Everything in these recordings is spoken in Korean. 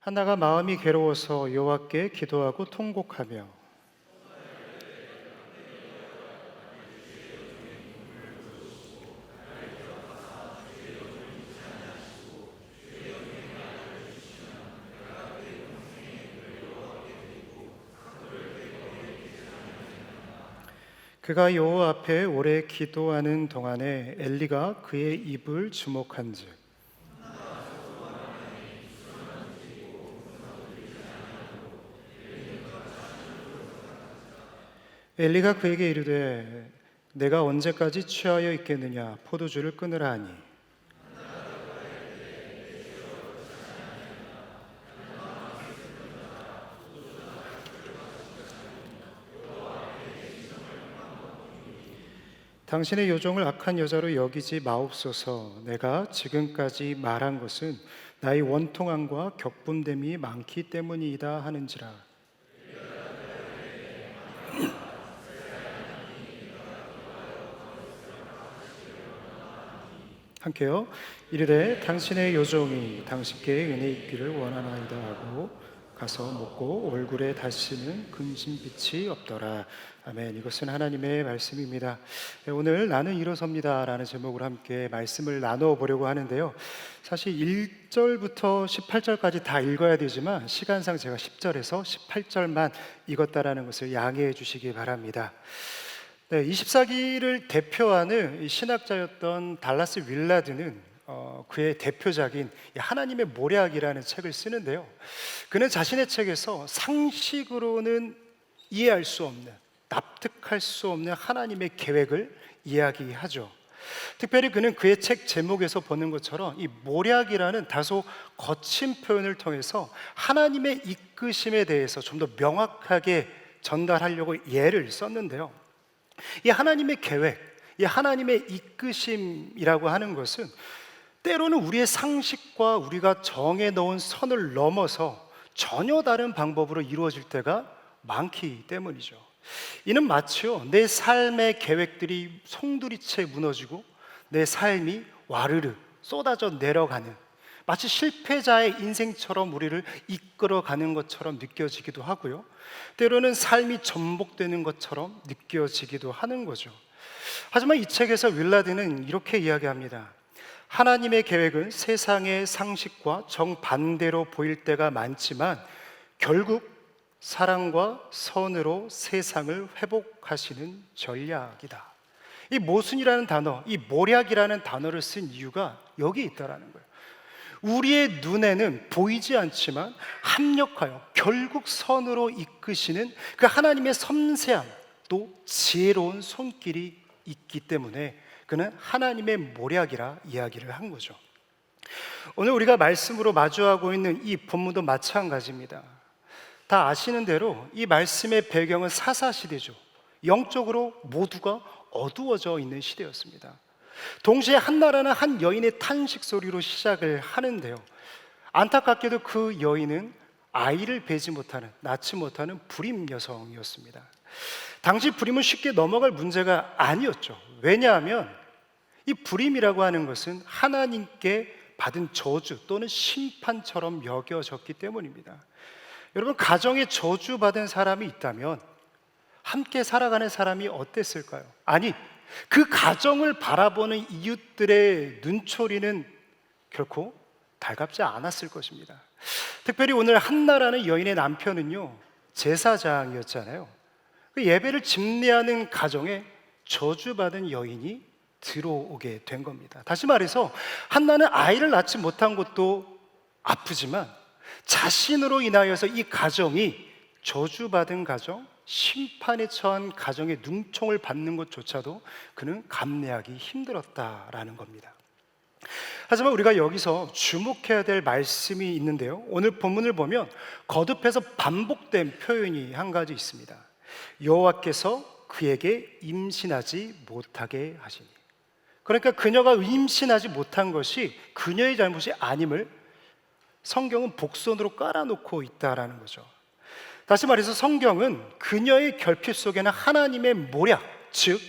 한나가 마음이 괴로워서 여호와께 기도하고 통곡하며 그가 여호와 앞에 오래 기도하는 동안에 엘리가 그의 입을 주목한즉 엘리가 그에게 이르되 내가 언제까지 취하여 있겠느냐 포도주를 끊으라 하니 당신의 요종을 악한 여자로 여기지 마옵소서. 내가 지금까지 말한 것은 나의 원통함과 격분됨이 많기 때문이다 하는지라. 함께요. 이르되 당신의 요종이 당신께 은혜 있기를 원하나이다 하고 가서 묻고 얼굴에 다시는 근심빛이 없더라. 아멘. 이것은 하나님의 말씀입니다. 오늘 나는 일어섭니다 라는 제목으로 함께 말씀을 나누어 보려고 하는데요, 사실 1절부터 18절까지 다 읽어야 되지만 시간상 제가 10절에서 18절만 읽었다라는 것을 양해해 주시기 바랍니다. 24기를 대표하는 신학자였던 달라스 윌라드는 그의 대표작인 하나님의 모략이라는 책을 쓰는데요, 그는 자신의 책에서 상식으로는 이해할 수 없는, 납득할 수 없는 하나님의 계획을 이야기하죠. 특별히 그는 그의 책 제목에서 보는 것처럼 이 모략이라는 다소 거친 표현을 통해서 하나님의 이끄심에 대해서 좀 더 명확하게 전달하려고 예를 썼는데요, 이 하나님의 계획, 이 하나님의 이끄심이라고 하는 것은 때로는 우리의 상식과 우리가 정해 놓은 선을 넘어서 전혀 다른 방법으로 이루어질 때가 많기 때문이죠. 이는 마치요, 내 삶의 계획들이 송두리째 무너지고 내 삶이 와르르 쏟아져 내려가는, 마치 실패자의 인생처럼 우리를 이끌어가는 것처럼 느껴지기도 하고요, 때로는 삶이 전복되는 것처럼 느껴지기도 하는 거죠. 하지만 이 책에서 윌라드는 이렇게 이야기합니다. 하나님의 계획은 세상의 상식과 정반대로 보일 때가 많지만 결국 사랑과 선으로 세상을 회복하시는 전략이다. 이 모순이라는 단어, 이 모략이라는 단어를 쓴 이유가 여기 있다라는 거예요. 우리의 눈에는 보이지 않지만 합력하여 결국 선으로 이끄시는 그 하나님의 섬세함, 또 지혜로운 손길이 있기 때문에 그는 하나님의 모략이라 이야기를 한 거죠. 오늘 우리가 말씀으로 마주하고 있는 이 본문도 마찬가지입니다. 다 아시는 대로 이 말씀의 배경은 사사시대죠. 영적으로 모두가 어두워져 있는 시대였습니다. 동시에 한나라는 한 여인의 탄식 소리로 시작을 하는데요, 안타깝게도 그 여인은 아이를 배지 못하는, 낳지 못하는 불임 여성이었습니다. 당시 불임은 쉽게 넘어갈 문제가 아니었죠. 왜냐하면 이 불임이라고 하는 것은 하나님께 받은 저주 또는 심판처럼 여겨졌기 때문입니다. 여러분, 가정에 저주받은 사람이 있다면 함께 살아가는 사람이 어땠을까요? 아니, 그 가정을 바라보는 이웃들의 눈초리는 결코 달갑지 않았을 것입니다. 특별히 오늘 한나라는 여인의 남편은요, 제사장이었잖아요. 그 예배를 집례하는 가정에 저주받은 여인이 들어오게 된 겁니다. 다시 말해서 한나는 아이를 낳지 못한 것도 아프지만 자신으로 인하여서 이 가정이 저주받은 가정, 심판에 처한 가정의 눈총을 받는 것조차도 그는 감내하기 힘들었다라는 겁니다. 하지만 우리가 여기서 주목해야 될 말씀이 있는데요, 오늘 본문을 보면 거듭해서 반복된 표현이 한 가지 있습니다. 여호와께서 그에게 임신하지 못하게 하시니, 그러니까 그녀가 임신하지 못한 것이 그녀의 잘못이 아님을 성경은 복선으로 깔아놓고 있다라는 거죠. 다시 말해서 성경은 그녀의 결핍 속에는 하나님의 모략, 즉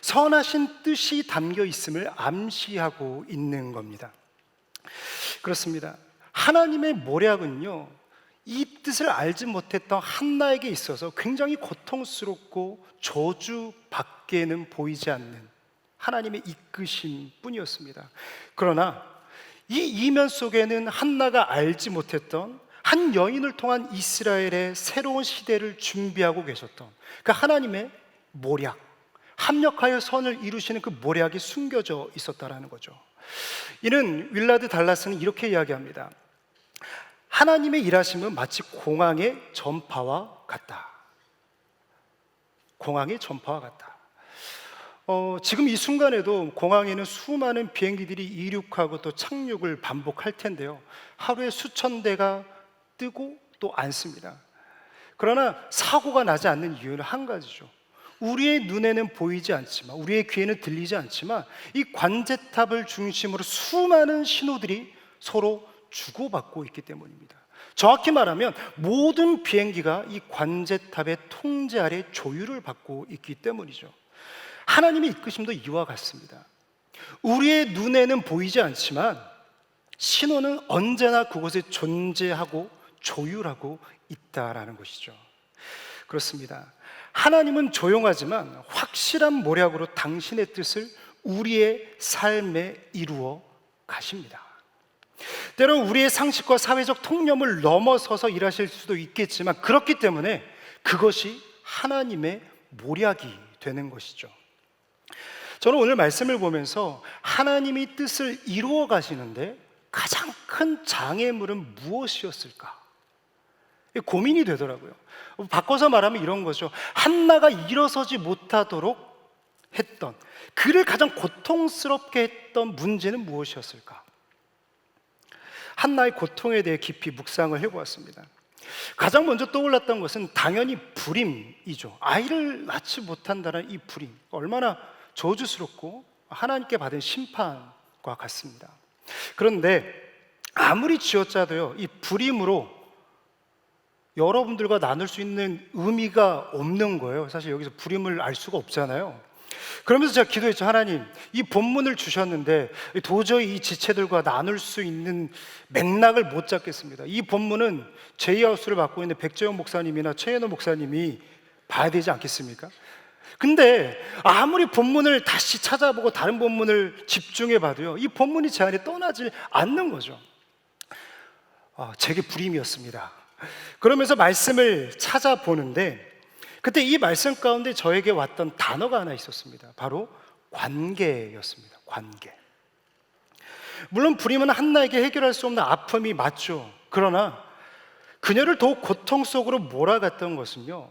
선하신 뜻이 담겨 있음을 암시하고 있는 겁니다. 그렇습니다. 하나님의 모략은요, 이 뜻을 알지 못했던 한나에게 있어서 굉장히 고통스럽고 저주밖에는 보이지 않는 하나님의 이끄심 뿐이었습니다. 그러나 이 이면 속에는 한나가 알지 못했던 한 여인을 통한 이스라엘의 새로운 시대를 준비하고 계셨던 그 하나님의 모략, 합력하여 선을 이루시는 그 모략이 숨겨져 있었다라는 거죠. 이는 윌라드 달라스는 이렇게 이야기합니다. 하나님의 일하심은 마치 공항의 전파와 같다. 공항의 전파와 같다. 지금 이 순간에도 공항에는 수많은 비행기들이 이륙하고 또 착륙을 반복할 텐데요, 하루에 수천 대가 뜨고 또 앉습니다. 그러나 사고가 나지 않는 이유는 한 가지죠. 우리의 눈에는 보이지 않지만, 우리의 귀에는 들리지 않지만, 이 관제탑을 중심으로 수많은 신호들이 서로 주고받고 있기 때문입니다. 정확히 말하면 모든 비행기가 이 관제탑의 통제 아래 조율을 받고 있기 때문이죠. 하나님의 이끄심도 이와 같습니다. 우리의 눈에는 보이지 않지만 신호는 언제나 그곳에 존재하고 조율하고 있다라는 것이죠. 그렇습니다. 하나님은 조용하지만 확실한 모략으로 당신의 뜻을 우리의 삶에 이루어 가십니다. 때론 우리의 상식과 사회적 통념을 넘어서서 일하실 수도 있겠지만, 그렇기 때문에 그것이 하나님의 모략이 되는 것이죠. 저는 오늘 말씀을 보면서 하나님이 뜻을 이루어 가시는데 가장 큰 장애물은 무엇이었을까? 고민이 되더라고요. 바꿔서 말하면 이런 거죠. 한나가 일어서지 못하도록 했던, 그를 가장 고통스럽게 했던 문제는 무엇이었을까? 한나의 고통에 대해 깊이 묵상을 해보았습니다. 가장 먼저 떠올랐던 것은 당연히 불임이죠. 아이를 낳지 못한다는 이 불임, 얼마나 저주스럽고 하나님께 받은 심판과 같습니다. 그런데 아무리 쥐어짜도요, 이 불임으로 여러분들과 나눌 수 있는 의미가 없는 거예요. 사실 여기서 불임을 알 수가 없잖아요. 그러면서 제가 기도했죠. 하나님, 이 본문을 주셨는데 도저히 이 지체들과 나눌 수 있는 맥락을 못 잡겠습니다. 이 본문은 제이하우스를 맡고 있는 백재영 목사님이나 최현호 목사님이 봐야 되지 않겠습니까? 근데 아무리 본문을 다시 찾아보고 다른 본문을 집중해 봐도요, 이 본문이 제 안에 떠나질 않는 거죠. 제게 불임이었습니다. 그러면서 말씀을 찾아보는데 그때 이 말씀 가운데 저에게 왔던 단어가 하나 있었습니다. 바로 관계였습니다. 관계. 물론 불임은 한나에게 해결할 수 없는 아픔이 맞죠. 그러나 그녀를 더욱 고통 속으로 몰아갔던 것은요,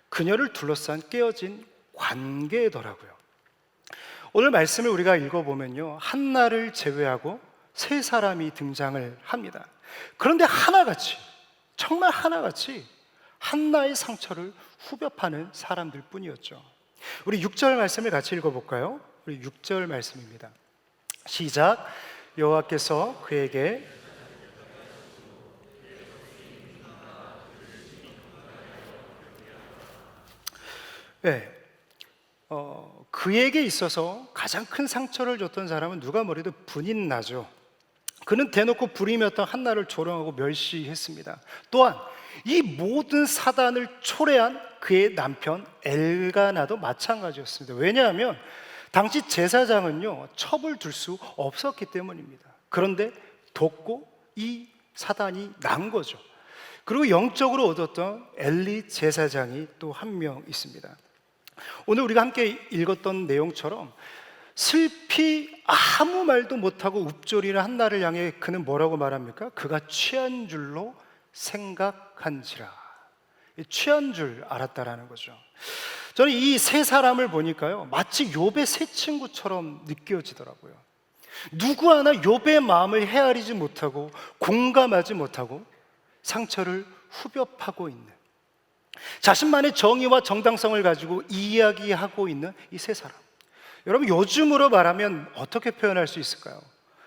그녀를 둘러싼 깨어진 관계더라고요. 오늘 말씀을 우리가 읽어보면요, 한나를 제외하고 세 사람이 등장을 합니다. 그런데 하나같이, 정말 하나같이 한나의 상처를 후벼 파는 사람들 뿐이었죠. 우리 6절 말씀을 같이 읽어볼까요? 우리 6절 말씀입니다. 시작. 여호와께서 그에게 그에게 있어서 가장 큰 상처를 줬던 사람은 누가 뭐래도 분인나죠. 그는 대놓고 불임이었던 한나를 조롱하고 멸시했습니다. 또한 이 모든 사단을 초래한 그의 남편 엘가나도 마찬가지였습니다. 왜냐하면 당시 제사장은요, 첩을 둘 수 없었기 때문입니다. 그런데 돕고 이 사단이 난 거죠. 그리고 영적으로 얻었던 엘리 제사장이 또 한 명 있습니다. 오늘 우리가 함께 읽었던 내용처럼 슬피 아무 말도 못하고 읊조리는 한나를 향해 그는 뭐라고 말합니까? 그가 취한 줄로 생각한지라. 취한 줄 알았다라는 거죠. 저는 이 세 사람을 보니까요, 마치 욥의 세 친구처럼 느껴지더라고요. 누구 하나 욥의 마음을 헤아리지 못하고 공감하지 못하고 상처를 후벼 파고 있는, 자신만의 정의와 정당성을 가지고 이야기하고 있는 이 세 사람. 여러분, 요즘으로 말하면 어떻게 표현할 수 있을까요?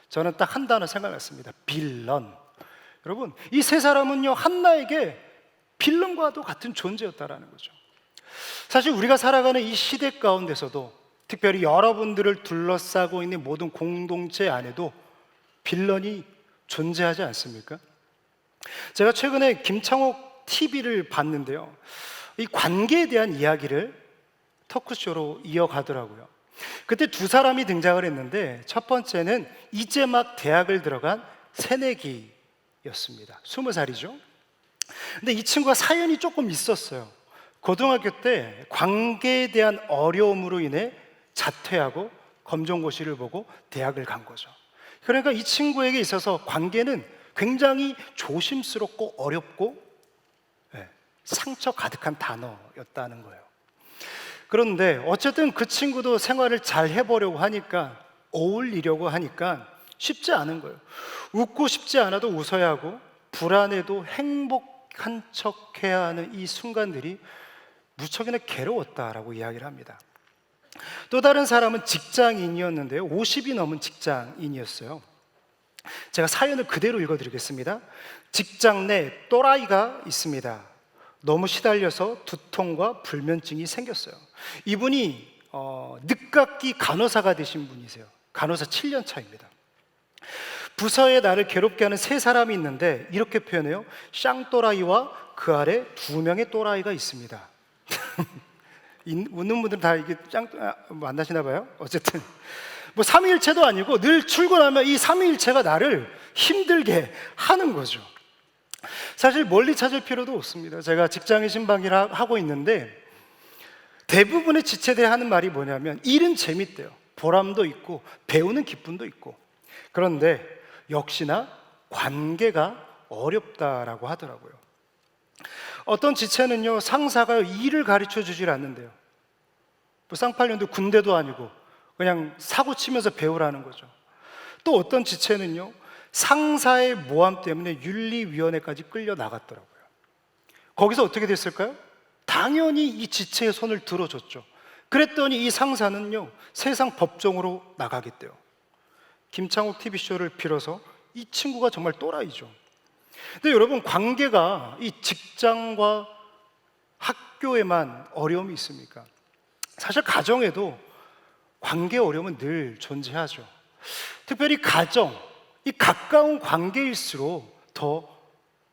저는 딱 한 단어 생각났습니다. 빌런. 여러분, 이 세 사람은요, 한나에게 빌런과도 같은 존재였다라는 거죠. 사실 우리가 살아가는 이 시대 가운데서도, 특별히 여러분들을 둘러싸고 있는 모든 공동체 안에도 빌런이 존재하지 않습니까? 제가 최근에 김창옥 TV를 봤는데요. 이 관계에 대한 이야기를 토크쇼로 이어가더라고요. 그때 두 사람이 등장을 했는데 첫 번째는 이제 막 대학을 들어간 새내기였습니다. 20살이죠. 근데 이 친구가 사연이 조금 있었어요. 고등학교 때 관계에 대한 어려움으로 인해 자퇴하고 검정고시를 보고 대학을 간 거죠. 그러니까 이 친구에게 있어서 관계는 굉장히 조심스럽고 어렵고 상처 가득한 단어였다는 거예요. 그런데 어쨌든 그 친구도 생활을 잘 해보려고 하니까, 어울리려고 하니까 쉽지 않은 거예요. 웃고 싶지 않아도 웃어야 하고 불안해도 행복한 척 해야 하는 이 순간들이 무척이나 괴로웠다라고 이야기를 합니다. 또 다른 사람은 직장인이었는데요. 50이 넘은 직장인이었어요. 제가 사연을 그대로 읽어드리겠습니다. 직장 내 또라이가 있습니다. 너무 시달려서 두통과 불면증이 생겼어요. 이분이 늦깎이 간호사가 되신 분이세요. 간호사 7년 차입니다. 부서에 나를 괴롭게 하는 세 사람이 있는데 이렇게 표현해요. 쌍또라이와 그 아래 2명의 또라이가 있습니다. 웃는 분들은 다 이게 만나시나 봐요. 어쨌든 뭐 삼위일체도 아니고 늘 출근하면 이 삼위일체가 나를 힘들게 하는 거죠. 사실 멀리 찾을 필요도 없습니다. 제가 직장인 신방이라 하고 있는데 대부분의 지체들이 하는 말이 뭐냐면 일은 재밌대요. 보람도 있고 배우는 기쁨도 있고. 그런데 역시나 관계가 어렵다라고 하더라고요. 어떤 지체는요, 상사가 일을 가르쳐 주질 않는데요. 뭐 쌍팔년도 군대도 아니고 그냥 사고 치면서 배우라는 거죠. 또 어떤 지체는요, 상사의 모함 때문에 윤리위원회까지 끌려 나갔더라고요. 거기서 어떻게 됐을까요? 당연히 이 지체의 손을 들어줬죠. 그랬더니 이 상사는요, 세상 법정으로 나가겠대요. 김창옥 TV쇼를 빌어서 이 친구가 정말 또라이죠. 근데 여러분, 관계가 이 직장과 학교에만 어려움이 있습니까? 사실 가정에도 관계 어려움은 늘 존재하죠. 특별히 가정, 이 가까운 관계일수록 더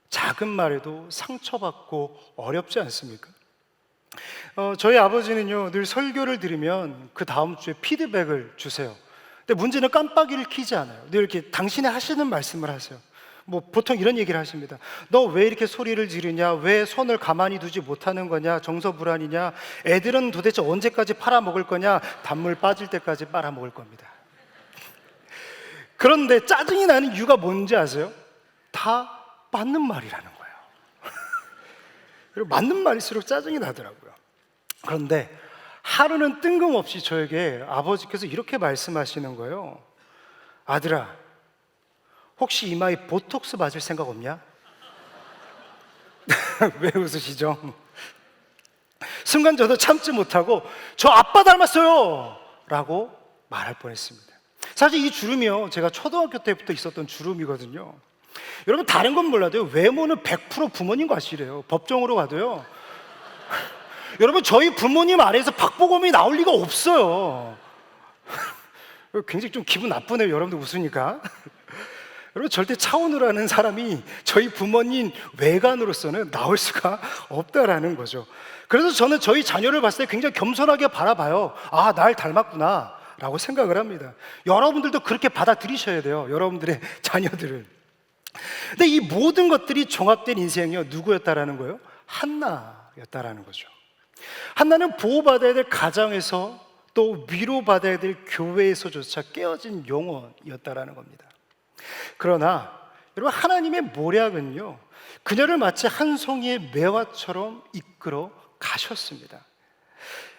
작은 말에도 상처받고 어렵지 않습니까? 저희 아버지는요, 늘 설교를 들으면 그 다음 주에 피드백을 주세요. 근데 문제는 깜빡이를 켜지 않아요. 늘 이렇게 당신이 하시는 말씀을 하세요. 뭐 보통 이런 얘기를 하십니다. 너 왜 이렇게 소리를 지르냐? 왜 손을 가만히 두지 못하는 거냐? 정서불안이냐? 애들은 도대체 언제까지 팔아먹을 거냐? 단물 빠질 때까지 빨아먹을 겁니다. 그런데 짜증이 나는 이유가 뭔지 아세요? 다 맞는 말이라는 거예요. 그리고 맞는 말일수록 짜증이 나더라고요. 그런데 하루는 뜬금없이 저에게 아버지께서 이렇게 말씀하시는 거예요. 아들아, 혹시 이마에 보톡스 맞을 생각 없냐? 왜 웃으시죠? 순간 저도 참지 못하고 저 아빠 닮았어요! 라고 말할 뻔했습니다. 사실 이 주름이요, 제가 초등학교 때부터 있었던 주름이거든요. 여러분, 다른 건 몰라도요, 외모는 100% 부모님 과시래요. 법정으로 가도요. 여러분, 저희 부모님 아래에서 박보검이 나올 리가 없어요. 굉장히 좀 기분 나쁘네요, 여러분들 웃으니까. 여러분, 절대 차은우라는 사람이 저희 부모님 외관으로서는 나올 수가 없다라는 거죠. 그래서 저는 저희 자녀를 봤을 때 굉장히 겸손하게 바라봐요. 아, 날 닮았구나 라고 생각을 합니다. 여러분들도 그렇게 받아들이셔야 돼요, 여러분들의 자녀들을. 근데 이 모든 것들이 종합된 인생이요, 누구였다라는 거예요? 한나였다라는 거죠. 한나는 보호받아야 될 가정에서 또 위로받아야 될 교회에서조차 깨어진 영혼이었다라는 겁니다. 그러나 여러분, 하나님의 모략은요, 그녀를 마치 한 송이의 매화처럼 이끌어 가셨습니다.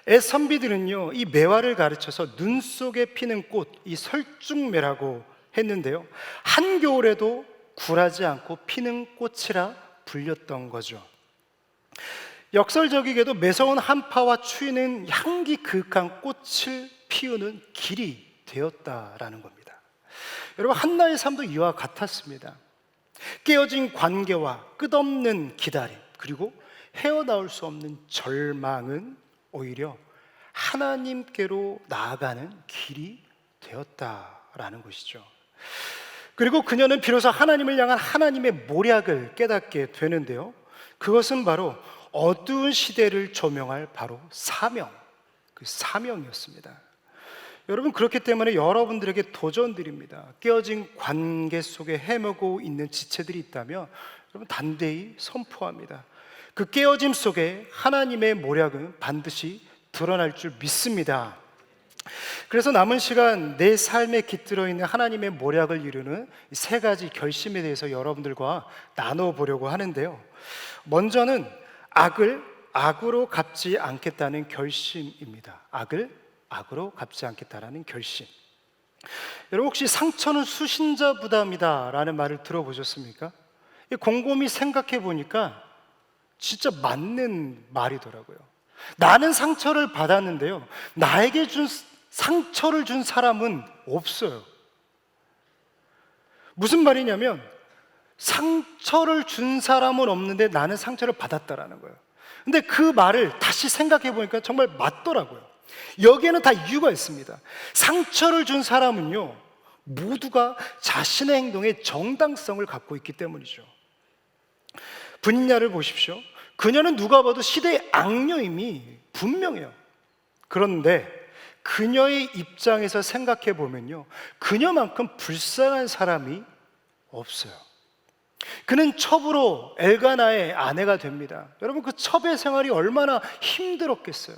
옛 선비들은요, 이 매화를 가르쳐서 눈 속에 피는 꽃, 이 설중매라고 했는데요, 한겨울에도 굴하지 않고 피는 꽃이라 불렸던 거죠. 역설적이게도 매서운 한파와 추위는 향기 그윽한 꽃을 피우는 길이 되었다라는 겁니다. 여러분, 한나의 삶도 이와 같았습니다. 깨어진 관계와 끝없는 기다림, 그리고 헤어나올 수 없는 절망은 오히려 하나님께로 나아가는 길이 되었다라는 것이죠. 그리고 그녀는 비로소 하나님을 향한 하나님의 모략을 깨닫게 되는데요. 그것은 바로 어두운 시대를 조명할 바로 사명, 그 사명이었습니다. 여러분, 그렇기 때문에 여러분들에게 도전드립니다. 깨어진 관계 속에 헤매고 있는 지체들이 있다면 여러분 단대히 선포합니다. 그 깨어짐 속에 하나님의 모략은 반드시 드러날 줄 믿습니다. 그래서 남은 시간 내 삶에 깃들어 있는 하나님의 모략을 이루는 세 가지 결심에 대해서 여러분들과 나눠보려고 하는데요. 먼저는 악을 악으로 갚지 않겠다는 결심입니다. 악을 악으로 갚지 않겠다라는 결심. 여러분, 혹시 상처는 수신자 부담이다 라는 말을 들어보셨습니까? 곰곰이 생각해 보니까 진짜 맞는 말이더라고요. 나는 상처를 받았는데요, 나에게 상처를 준 사람은 없어요. 무슨 말이냐면 상처를 준 사람은 없는데 나는 상처를 받았다라는 거예요. 근데 그 말을 다시 생각해 보니까 정말 맞더라고요. 여기에는 다 이유가 있습니다. 상처를 준 사람은요, 모두가 자신의 행동에 정당성을 갖고 있기 때문이죠. 분인야를 보십시오. 그녀는 누가 봐도 시대의 악녀임이 분명해요. 그런데 그녀의 입장에서 생각해 보면요, 그녀만큼 불쌍한 사람이 없어요. 그는 첩으로 엘가나의 아내가 됩니다. 여러분, 그 첩의 생활이 얼마나 힘들었겠어요.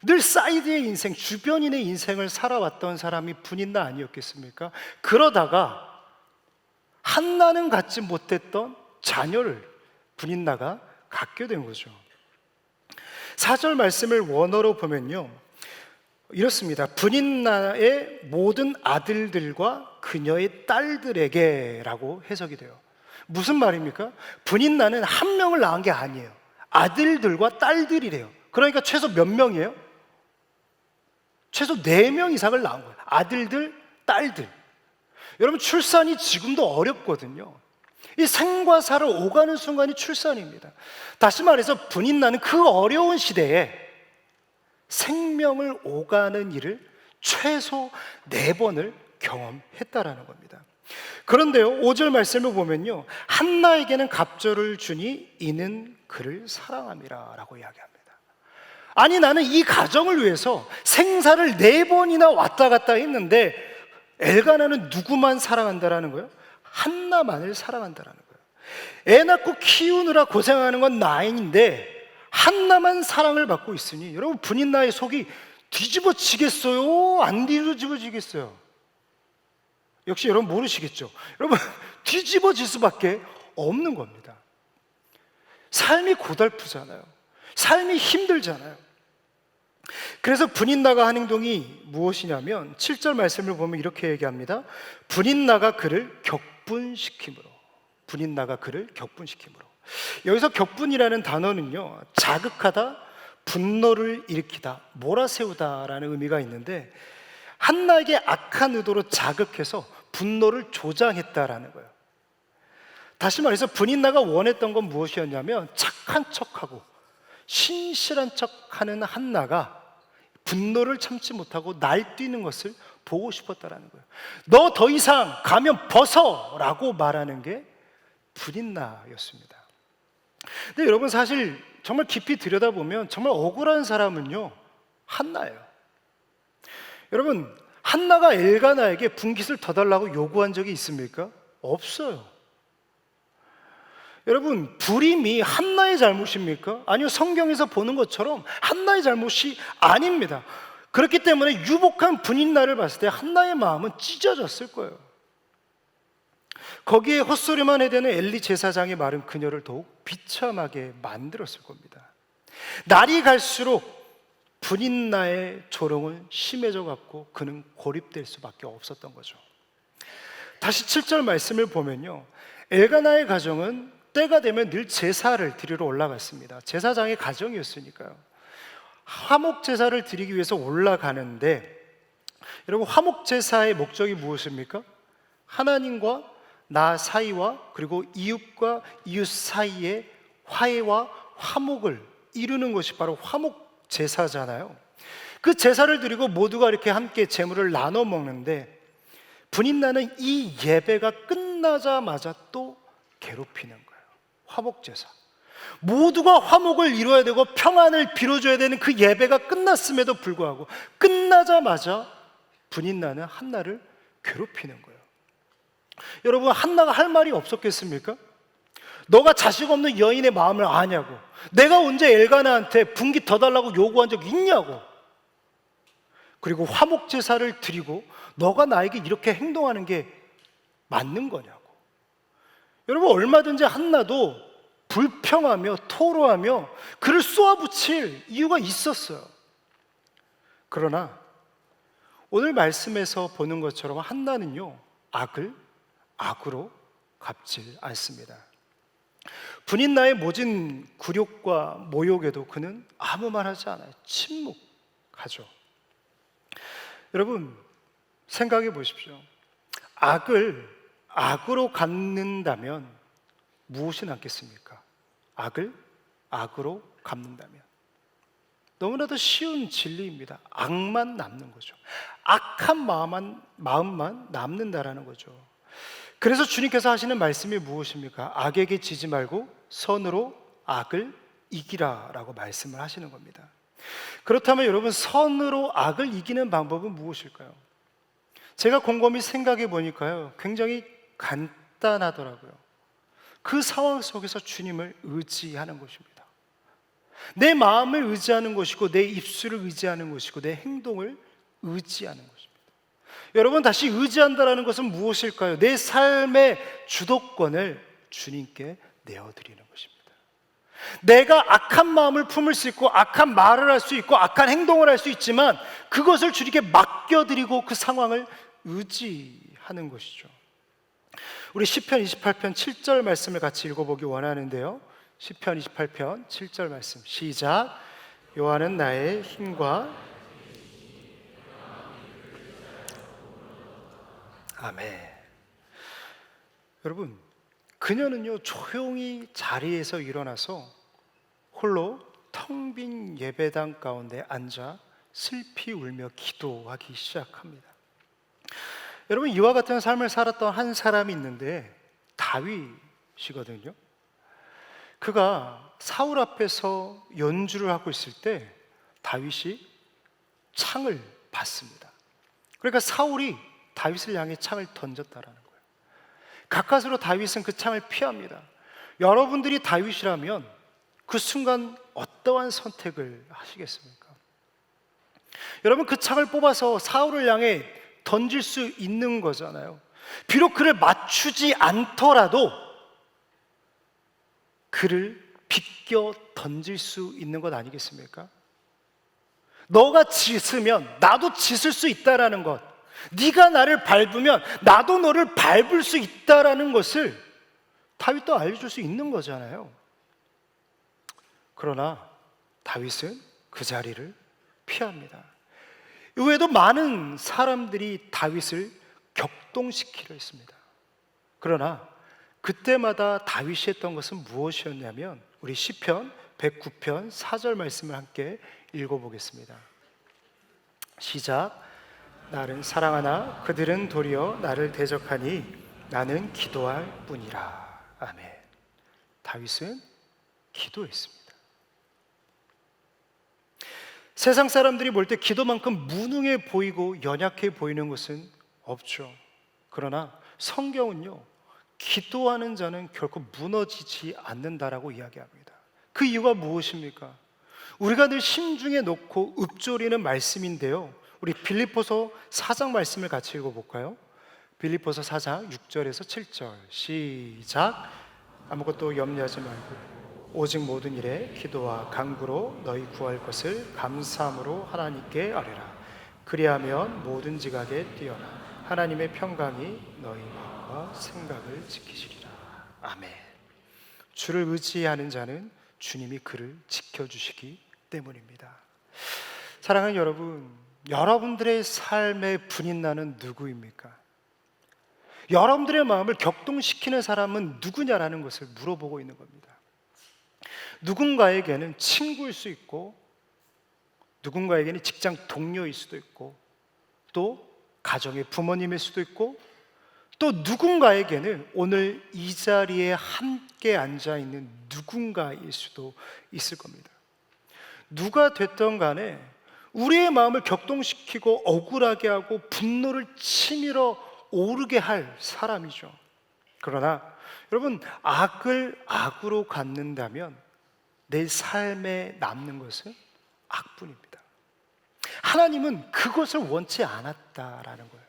늘 사이드의 인생, 주변인의 인생을 살아왔던 사람이 분인나 아니었겠습니까? 그러다가 한나는 갖지 못했던 자녀를 분인나가 갖게 된 거죠. 4절 말씀을 원어로 보면요, 이렇습니다. 분인나의 모든 아들들과 그녀의 딸들에게 라고 해석이 돼요. 무슨 말입니까? 분인나는 한 명을 낳은 게 아니에요. 아들들과 딸들이래요. 그러니까 최소 몇 명이에요? 최소 4명 이상을 낳은 거예요. 아들들, 딸들. 여러분, 출산이 지금도 어렵거든요. 이 생과 사를 오가는 순간이 출산입니다. 다시 말해서 분인나는 그 어려운 시대에 생명을 오가는 일을 최소 4번을 경험했다라는 겁니다. 그런데요, 5절 말씀을 보면요, 한나에게는 갑절을 주니 이는 그를 사랑함이라 라고 이야기합니다. 아니, 나는 이 가정을 위해서 생사를 4번이나 왔다 갔다 했는데 엘가나는 누구만 사랑한다라는 거예요? 한나만을 사랑한다라는 거예요. 애 낳고 키우느라 고생하는 건 나인데 한나만 사랑을 받고 있으니 여러분, 분인나의 속이 뒤집어지겠어요? 안 뒤집어지겠어요? 역시 여러분 모르시겠죠? 여러분, 뒤집어질 수밖에 없는 겁니다. 삶이 고달프잖아요. 삶이 힘들잖아요. 그래서 분인나가 한 행동이 무엇이냐면 7절 말씀을 보면 이렇게 얘기합니다. 분인나가 그를 격분시킴으로. 분인나가 그를 격분시킴으로. 여기서 격분이라는 단어는요, 자극하다, 분노를 일으키다, 몰아세우다라는 의미가 있는데 한나에게 악한 의도로 자극해서 분노를 조장했다라는 거예요. 다시 말해서 분인나가 원했던 건 무엇이었냐면 착한 척하고 신실한 척하는 한나가 분노를 참지 못하고 날뛰는 것을 보고 싶었다라는 거예요. 너 더 이상 가면 벗어라고 말하는 게 분인나였습니다. 근데 여러분, 사실 정말 깊이 들여다보면 정말 억울한 사람은요, 한나예요. 여러분, 한나가 엘가나에게 분깃을 더 달라고 요구한 적이 있습니까? 없어요. 여러분, 불임이 한나의 잘못입니까? 아니요, 성경에서 보는 것처럼 한나의 잘못이 아닙니다. 그렇기 때문에 유복한 분인나를 봤을 때 한나의 마음은 찢어졌을 거예요. 거기에 헛소리만 해대는 엘리 제사장의 말은 그녀를 더욱 비참하게 만들었을 겁니다. 날이 갈수록 분인나의 조롱은 심해져 갔고 그는 고립될 수밖에 없었던 거죠. 다시 7절 말씀을 보면요, 엘가나의 가정은 때가 되면 늘 제사를 드리러 올라갔습니다. 제사장의 가정이었으니까요. 화목 제사를 드리기 위해서 올라가는데 여러분, 화목 제사의 목적이 무엇입니까? 하나님과 나 사이와 그리고 이웃과 이웃 사이의 화해와 화목을 이루는 것이 바로 화목 제사잖아요. 그 제사를 드리고 모두가 이렇게 함께 제물을 나눠 먹는데 분인나는 이 예배가 끝나자마자 또 괴롭히는 거예요. 화목제사. 모두가 화목을 이루어야 되고 평안을 빌어줘야 되는 그 예배가 끝났음에도 불구하고 끝나자마자 분인나는 한나를 괴롭히는 거예요. 여러분, 한나가 할 말이 없었겠습니까? 너가 자식 없는 여인의 마음을 아냐고, 내가 언제 엘가나한테 분기 더 달라고 요구한 적 있냐고, 그리고 화목제사를 드리고 너가 나에게 이렇게 행동하는 게 맞는 거냐고. 여러분, 얼마든지 한나도 불평하며 토로하며 그를 쏘아붙일 이유가 있었어요. 그러나 오늘 말씀에서 보는 것처럼 한나는요, 악을 악으로 갚질 않습니다. 분인나의 모진 굴욕과 모욕에도 그는 아무 말 하지 않아요. 침묵하죠. 여러분, 생각해 보십시오. 악을 악으로 갚는다면 무엇이 남겠습니까? 악을 악으로 갚는다면 너무나도 쉬운 진리입니다. 악만 남는 거죠. 악한 마음만 남는다라는 거죠. 그래서 주님께서 하시는 말씀이 무엇입니까? 악에게 지지 말고 선으로 악을 이기라 라고 말씀을 하시는 겁니다. 그렇다면 여러분, 선으로 악을 이기는 방법은 무엇일까요? 제가 곰곰이 생각해 보니까요, 굉장히 간단하더라고요. 그 상황 속에서 주님을 의지하는 것입니다. 내 마음을 의지하는 것이고, 내 입술을 의지하는 것이고, 내 행동을 의지하는 것입니다. 여러분, 다시 의지한다는 것은 무엇일까요? 내 삶의 주도권을 주님께 내어드리는 것입니다. 내가 악한 마음을 품을 수 있고, 악한 말을 할 수 있고, 악한 행동을 할 수 있지만 그것을 주님께 맡겨드리고 그 상황을 의지하는 것이죠. 우리 시편 28편 7절 말씀을 같이 읽어보기 원하는데요. 시편 28편 7절 말씀 시작. 여호와는 나의 힘과 아멘. 여러분, 그녀는요 조용히 자리에서 일어나서 홀로 텅 빈 예배당 가운데 앉아 슬피 울며 기도하기 시작합니다. 여러분, 이와 같은 삶을 살았던 한 사람이 있는데 다윗이거든요. 그가 사울 앞에서 연주를 하고 있을 때 다윗이 창을 받습니다. 그러니까 사울이 다윗을 향해 창을 던졌다라는 거예요. 가까스로 다윗은 그 창을 피합니다. 여러분들이 다윗이라면 그 순간 어떠한 선택을 하시겠습니까? 여러분, 그 창을 뽑아서 사울을 향해 던질 수 있는 거잖아요. 비록 그를 맞추지 않더라도 그를 비껴 던질 수 있는 것 아니겠습니까? 너가 짖으면 나도 짖을 수 있다라는 것, 네가 나를 밟으면 나도 너를 밟을 수 있다라는 것을 다윗도 알려줄 수 있는 거잖아요. 그러나 다윗은 그 자리를 피합니다. 이외에도 많은 사람들이 다윗을 격동시키려 했습니다. 그러나 그때마다 다윗이 했던 것은 무엇이었냐면, 우리 시편 109편 4절 말씀을 함께 읽어보겠습니다. 시작. 나를 사랑하나 그들은 도리어 나를 대적하니 나는 기도할 뿐이라. 아멘. 다윗은 기도했습니다. 세상 사람들이 볼 때 기도만큼 무능해 보이고 연약해 보이는 것은 없죠. 그러나 성경은요, 기도하는 자는 결코 무너지지 않는다라고 이야기합니다. 그 이유가 무엇입니까? 우리가 늘 심중에 놓고 읊조리는 말씀인데요, 우리 빌립보서 4장 말씀을 같이 읽어볼까요? 빌립보서 4장 6절에서 7절 시작. 아무것도 염려하지 말고 오직 모든 일에 기도와 간구로 너희 구할 것을 감사함으로 하나님께 아뢰라. 그리하면 모든 지각에 뛰어나 하나님의 평강이 너희 마음과 생각을 지키시리라. 아멘. 주를 의지하는 자는 주님이 그를 지켜주시기 때문입니다. 사랑하는 여러분, 여러분들의 삶의 분인나는 누구입니까? 여러분들의 마음을 격동시키는 사람은 누구냐라는 것을 물어보고 있는 겁니다. 누군가에게는 친구일 수 있고, 누군가에게는 직장 동료일 수도 있고, 또 가정의 부모님일 수도 있고, 또 누군가에게는 오늘 이 자리에 함께 앉아 있는 누군가일 수도 있을 겁니다. 누가 됐던 간에 우리의 마음을 격동시키고 억울하게 하고 분노를 치밀어 오르게 할 사람이죠. 그러나 여러분, 악을 악으로 갚는다면 내 삶에 남는 것은 악뿐입니다. 하나님은 그것을 원치 않았다라는 거예요.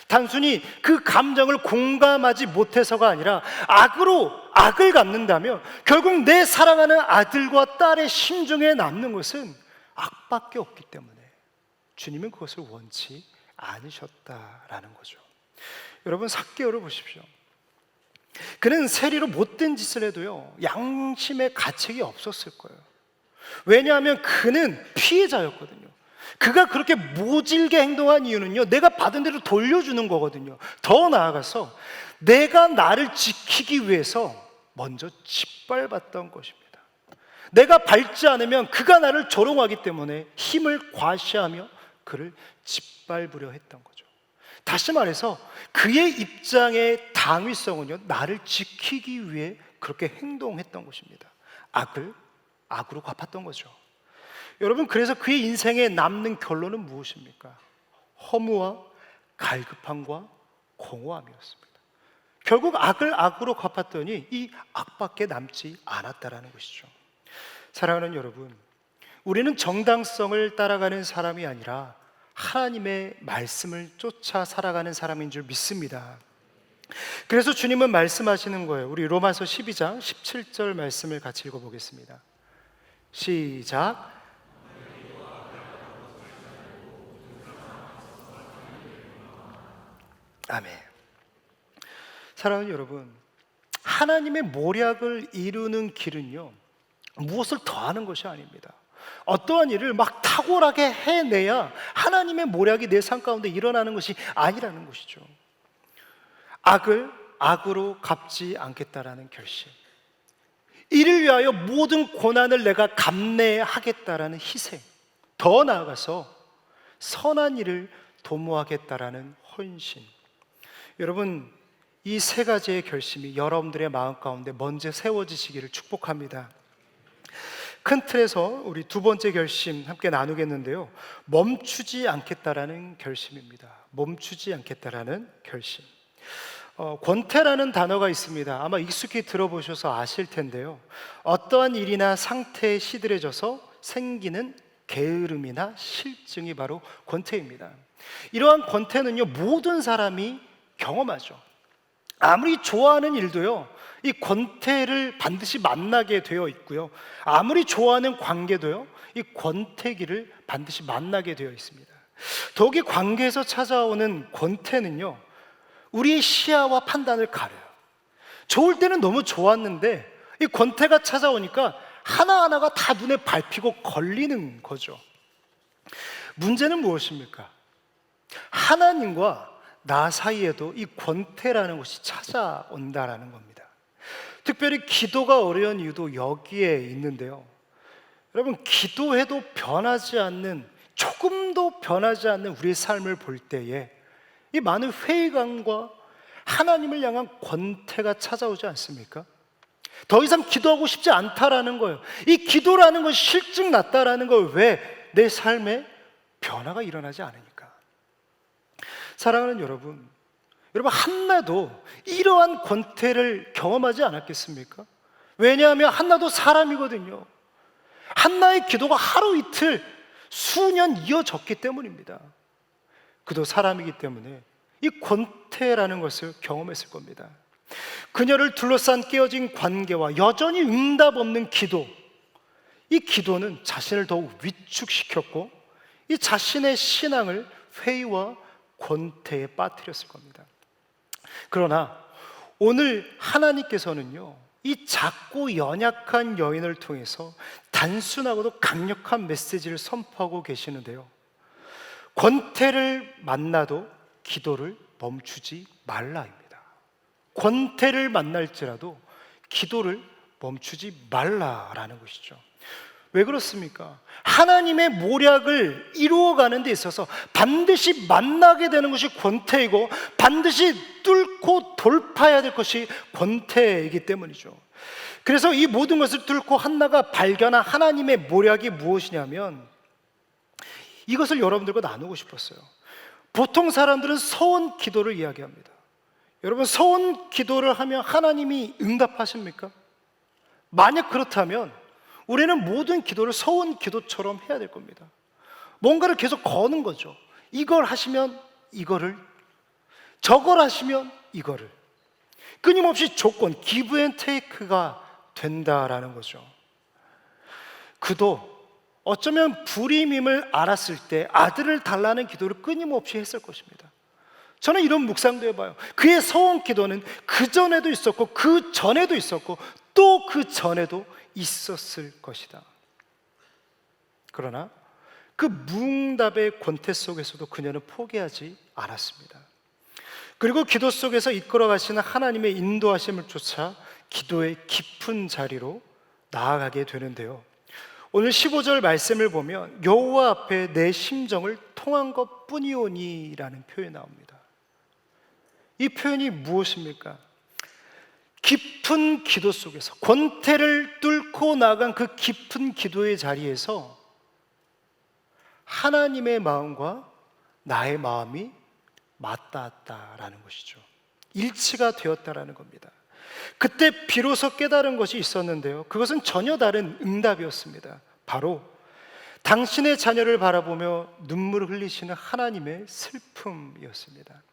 단순히 그 감정을 공감하지 못해서가 아니라 악으로 악을 갚는다면 결국 내 사랑하는 아들과 딸의 심중에 남는 것은 악밖에 없기 때문에 주님은 그것을 원치 않으셨다라는 거죠. 여러분, 삭개오를 보십시오. 그는 세리로 못된 짓을 해도요, 양심의 가책이 없었을 거예요. 왜냐하면 그는 피해자였거든요. 그가 그렇게 모질게 행동한 이유는요, 내가 받은 대로 돌려주는 거거든요. 더 나아가서 내가 나를 지키기 위해서 먼저 짓밟았던 것입니다. 내가 밟지 않으면 그가 나를 조롱하기 때문에 힘을 과시하며 그를 짓밟으려 했던 거죠. 다시 말해서 그의 입장의 당위성은요, 나를 지키기 위해 그렇게 행동했던 것입니다. 악을 악으로 갚았던 거죠. 여러분, 그래서 그의 인생에 남는 결론은 무엇입니까? 허무와 갈급함과 공허함이었습니다. 결국 악을 악으로 갚았더니 이 악밖에 남지 않았다라는 것이죠. 사랑하는 여러분, 우리는 정당성을 따라가는 사람이 아니라 하나님의 말씀을 쫓아 살아가는 사람인 줄 믿습니다. 그래서 주님은 말씀하시는 거예요. 우리 로마서 12장 17절 말씀을 같이 읽어보겠습니다. 시작. 아멘. 사랑하는 여러분, 하나님의 모략을 이루는 길은요, 무엇을 더하는 것이 아닙니다. 어떠한 일을 막 탁월하게 해내야 하나님의 모략이 내 삶 가운데 일어나는 것이 아니라는 것이죠. 악을 악으로 갚지 않겠다라는 결심, 이를 위하여 모든 고난을 내가 감내하겠다라는 희생, 더 나아가서 선한 일을 도모하겠다라는 헌신. 여러분, 이 세 가지의 결심이 여러분들의 마음 가운데 먼저 세워지시기를 축복합니다. 큰 틀에서 우리 두 번째 결심 함께 나누겠는데요, 멈추지 않겠다라는 결심입니다. 멈추지 않겠다라는 결심. 권태라는 단어가 있습니다. 아마 익숙히 들어보셔서 아실 텐데요, 어떠한 일이나 상태에 시들해져서 생기는 게으름이나 실증이 바로 권태입니다. 이러한 권태는요, 모든 사람이 경험하죠. 아무리 좋아하는 일도요, 이 권태를 반드시 만나게 되어 있고요, 아무리 좋아하는 관계도요, 이 권태기를 반드시 만나게 되어 있습니다. 더욱이 관계에서 찾아오는 권태는요, 우리의 시야와 판단을 가려요. 좋을 때는 너무 좋았는데 이 권태가 찾아오니까 하나하나가 다 눈에 밟히고 걸리는 거죠. 문제는 무엇입니까? 하나님과 나 사이에도 이 권태라는 것이 찾아온다라는 겁니다. 특별히 기도가 어려운 이유도 여기에 있는데요, 여러분, 기도해도 변하지 않는, 조금도 변하지 않는 우리의 삶을 볼 때에 이 많은 회의감과 하나님을 향한 권태가 찾아오지 않습니까? 더 이상 기도하고 싶지 않다라는 거예요. 이 기도라는 것이 실증 났다라는 걸 왜? 내 삶에 변화가 일어나지 않으니까. 사랑하는 여러분, 한나도 이러한 권태를 경험하지 않았겠습니까? 왜냐하면 한나도 사람이거든요. 한나의 기도가 하루 이틀 수년 이어졌기 때문입니다. 그도 사람이기 때문에 이 권태라는 것을 경험했을 겁니다. 그녀를 둘러싼 깨어진 관계와 여전히 응답 없는 기도, 이 기도는 자신을 더욱 위축시켰고 이 자신의 신앙을 회의와 권태에 빠뜨렸을 겁니다. 그러나 오늘 하나님께서는요, 이 작고 연약한 여인을 통해서 단순하고도 강력한 메시지를 선포하고 계시는데요, 권태를 만나도 기도를 멈추지 말라입니다. 권태를 만날지라도 기도를 멈추지 말라라는 것이죠. 왜 그렇습니까? 하나님의 모략을 이루어가는 데 있어서 반드시 만나게 되는 것이 권태이고 반드시 뚫고 돌파해야 될 것이 권태이기 때문이죠. 그래서 이 모든 것을 뚫고 한나가 발견한 하나님의 모략이 무엇이냐면, 이것을 여러분들과 나누고 싶었어요. 보통 사람들은 서원 기도를 이야기합니다. 여러분, 서원 기도를 하면 하나님이 응답하십니까? 만약 그렇다면 우리는 모든 기도를 서원 기도처럼 해야 될 겁니다. 뭔가를 계속 거는 거죠. 이걸 하시면 이거를, 저걸 하시면 이거를. 끊임없이 조건, 기브 앤 테이크가 된다라는 거죠. 그도 어쩌면 불임임을 알았을 때 아들을 달라는 기도를 끊임없이 했을 것입니다. 저는 이런 묵상도 해봐요. 그의 서원 기도는 그 전에도 있었고 그 전에도 있었고 또 그 전에도 있었을 것이다. 그러나 그 무응답의 권태 속에서도 그녀는 포기하지 않았습니다. 그리고 기도 속에서 이끌어 가시는 하나님의 인도하심을 쫓아 기도의 깊은 자리로 나아가게 되는데요. 오늘 15절 말씀을 보면 여호와 앞에 내 심정을 통한 것 뿐이오니라는 표현이 나옵니다. 이 표현이 무엇입니까? 깊은 기도 속에서, 권태를 뚫고 나간 그 깊은 기도의 자리에서 하나님의 마음과 나의 마음이 맞닿았다라는 것이죠. 일치가 되었다라는 겁니다. 그때 비로소 깨달은 것이 있었는데요, 그것은 전혀 다른 응답이었습니다. 바로 당신의 자녀를 바라보며 눈물을 흘리시는 하나님의 슬픔이었습니다.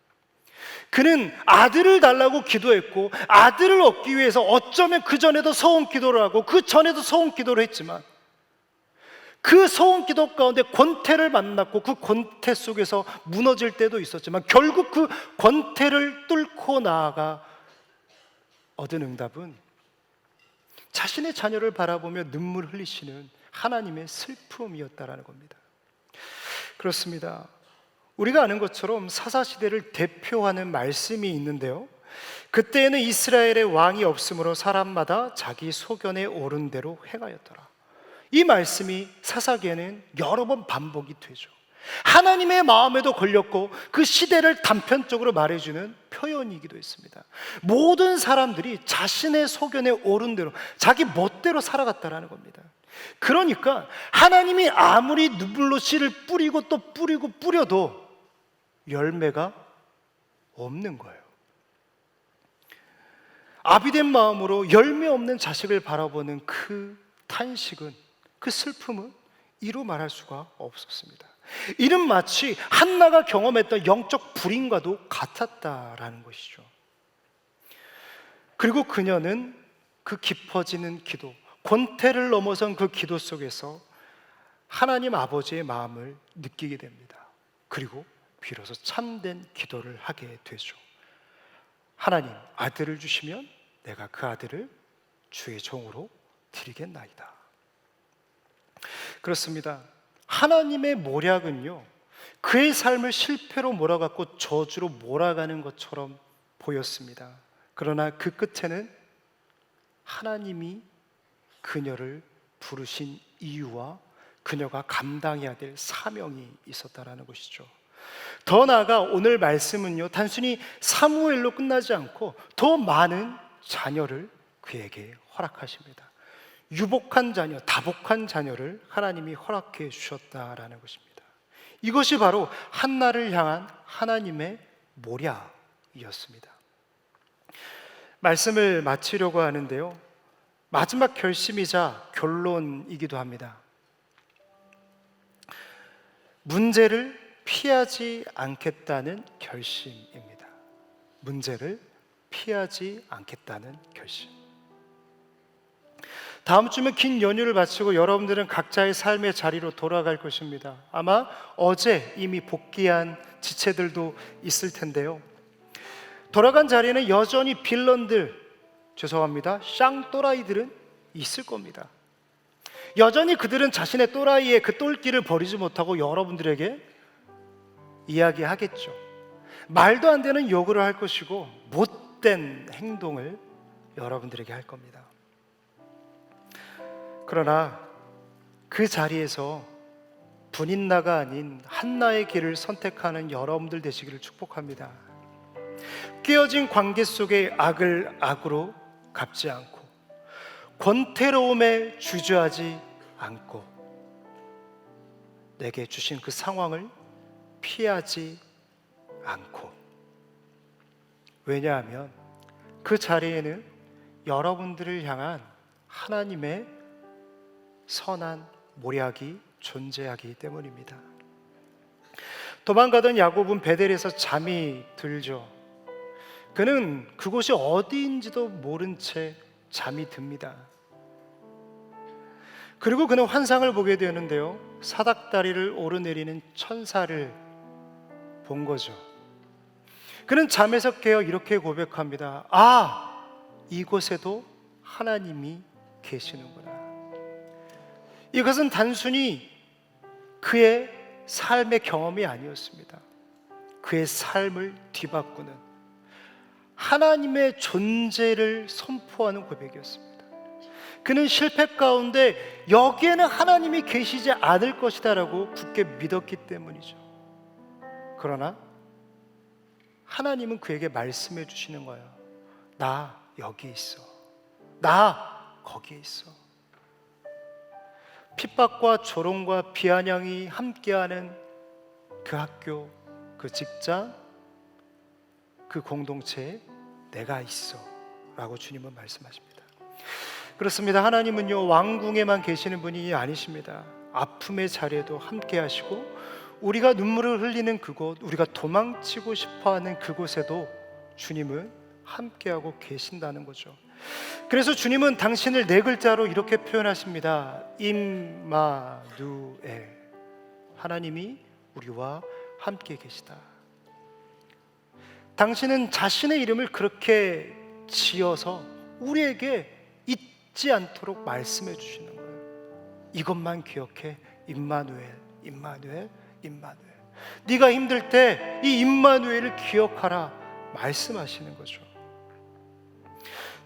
그는 아들을 달라고 기도했고 아들을 얻기 위해서 어쩌면 그 전에도 서원 기도를 하고 그 전에도 서원 기도를 했지만 그 서원 기도 가운데 권태를 만났고 그 권태 속에서 무너질 때도 있었지만 결국 그 권태를 뚫고 나아가 얻은 응답은 자신의 자녀를 바라보며 눈물 흘리시는 하나님의 슬픔이었다라는 겁니다. 그렇습니다. 우리가 아는 것처럼 사사시대를 대표하는 말씀이 있는데요, 그때에는 이스라엘의 왕이 없으므로 사람마다 자기 소견에 오른 대로 행하였더라. 이 말씀이 사사기에는 여러 번 반복이 되죠. 하나님의 마음에도 걸렸고 그 시대를 단편적으로 말해주는 표현이기도 했습니다. 모든 사람들이 자신의 소견에 오른 대로 자기 멋대로 살아갔다라는 겁니다. 그러니까 하나님이 아무리 눈물로 씨를 뿌리고 또 뿌리고 뿌려도 열매가 없는 거예요. 아비된 마음으로 열매 없는 자식을 바라보는 그 탄식은, 그 슬픔은 이루 말할 수가 없었습니다. 이는 마치 한나가 경험했던 영적 불임과도 같았다라는 것이죠. 그리고 그녀는 그 깊어지는 기도, 권태를 넘어선 그 기도 속에서 하나님 아버지의 마음을 느끼게 됩니다. 그리고 비로소 참된 기도를 하게 되죠. 하나님, 아들을 주시면 내가 그 아들을 주의 종으로 드리겠나이다. 그렇습니다. 하나님의 모략은요, 그의 삶을 실패로 몰아갔고 저주로 몰아가는 것처럼 보였습니다. 그러나 그 끝에는 하나님이 그녀를 부르신 이유와 그녀가 감당해야 될 사명이 있었다라는 것이죠. 더 나아가 오늘 말씀은요, 단순히 사무엘로 끝나지 않고 더 많은 자녀를 그에게 허락하십니다. 유복한 자녀, 다복한 자녀를 하나님이 허락해 주셨다라는 것입니다. 이것이 바로 한나를 향한 하나님의 모략이었습니다. 말씀을 마치려고 하는데요, 마지막 결심이자 결론이기도 합니다. 문제를 피하지 않겠다는 결심입니다. 문제를 피하지 않겠다는 결심. 다음 주면 긴 연휴를 마치고 여러분들은 각자의 삶의 자리로 돌아갈 것입니다. 아마 어제 이미 복귀한 지체들도 있을 텐데요, 돌아간 자리에는 여전히 빌런들, 죄송합니다, 쌍또라이들은 있을 겁니다. 여전히 그들은 자신의 또라이의 그 똘끼를 버리지 못하고 여러분들에게 이야기하겠죠. 말도 안 되는 요구를 할 것이고 못된 행동을 여러분들에게 할 겁니다. 그러나 그 자리에서 분인나가 아닌 한나의 길을 선택하는 여러분들 되시기를 축복합니다. 깨어진 관계 속에 악을 악으로 갚지 않고 권태로움에 주저하지 않고 내게 주신 그 상황을 피하지 않고, 왜냐하면 그 자리에는 여러분들을 향한 하나님의 선한 모략이 존재하기 때문입니다. 도망가던 야곱은 베델에서 잠이 들죠. 그는 그곳이 어디인지도 모른 채 잠이 듭니다. 그리고 그는 환상을 보게 되는데요, 사닥다리를 오르내리는 천사를 본 거죠. 그는 잠에서 깨어 이렇게 고백합니다. 아, 이곳에도 하나님이 계시는구나. 이것은 단순히 그의 삶의 경험이 아니었습니다. 그의 삶을 뒤바꾸는 하나님의 존재를 선포하는 고백이었습니다. 그는 실패 가운데 여기에는 하나님이 계시지 않을 것이다 라고 굳게 믿었기 때문이죠. 그러나 하나님은 그에게 말씀해 주시는 거예요. 나 여기 있어. 나 거기에 있어. 핍박과 조롱과 비아냥이 함께하는 그 학교, 그 직장, 그 공동체에 내가 있어 라고 주님은 말씀하십니다. 그렇습니다. 하나님은요, 왕궁에만 계시는 분이 아니십니다. 아픔의 자리에도 함께 하시고, 우리가 눈물을 흘리는 그곳, 우리가 도망치고 싶어하는 그곳에도 주님은 함께하고 계신다는 거죠. 그래서 주님은 당신을 네 글자로 이렇게 표현하십니다. 임마누엘. 하나님이 우리와 함께 계시다. 당신은 자신의 이름을 그렇게 지어서 우리에게 잊지 않도록 말씀해 주시는 거예요. 이것만 기억해. 임마누엘, 임마누엘, 임마누엘. 네가 힘들 때 이 임마누엘을 기억하라 말씀하시는 거죠.